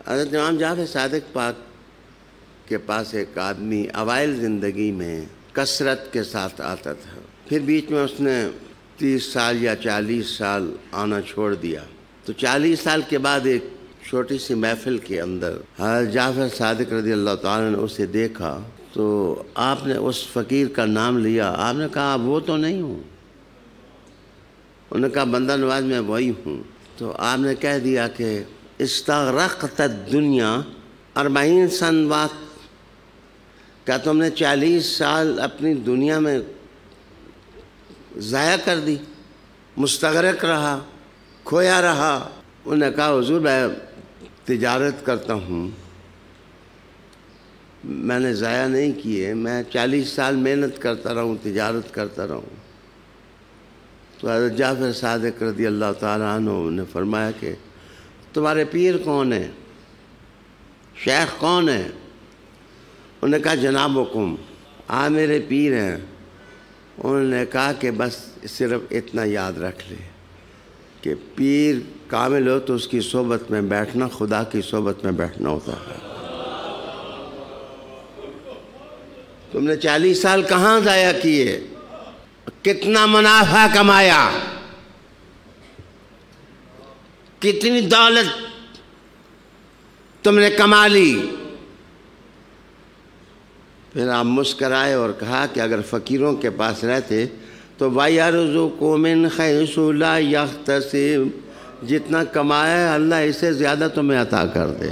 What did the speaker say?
حضرت امام جعفر صادق پاک کے پاس ایک آدمی اوائل زندگی میں کثرت کے ساتھ آتا تھا، پھر بیچ میں اس نے 30 سال یا 40 سال آنا چھوڑ دیا، تو 40 سال کے بعد ایک چھوٹی سی محفل کے اندر حضرت جعفر صادق رضی اللہ تعالیٰ نے اسے دیکھا، تو آپ نے اس فقیر کا نام لیا، آپ نے کہا وہ تو نہیں ہوں، انہوں نے کہا بندہ نواز میں وہی ہوں، تو آپ نے کہہ دیا کہ استغرقت الدنیا 40 سنوات، کیا تم نے 40 سال اپنی دنیا میں ضائع کر دی، مستغرق رہا، کھویا رہا؟ انہوں نے کہا حضور میں تجارت کرتا ہوں، میں نے ضائع نہیں کیے، میں 40 سال محنت کرتا رہا ہوں، تجارت کرتا رہا ہوں۔ تو حضرت جعفر صادق رضی اللہ تعالیٰ عنہ نے فرمایا کہ تمہارے پیر کون ہیں، شیخ کون ہیں؟ انہوں نے کہا جناب حکم، میرے پیر ہیں۔ انہوں نے کہا کہ بس صرف اتنا یاد رکھ لے کہ پیر کامل ہو تو اس کی صحبت میں بیٹھنا خدا کی صحبت میں بیٹھنا ہوتا ہے۔ تم نے 40 سال کہاں ضائع کیے، کتنا منافع کمایا، کتنی دولت تم نے کما لی؟ پھر آپ مسکرائے اور کہا کہ اگر فقیروں کے پاس رہتے تو وَيَرْزُقُ مِنْ حَيْثُ لَا يَحْتَسِبُ، جتنا کمایا ہے اللہ اس سے زیادہ تمہیں عطا کر دے۔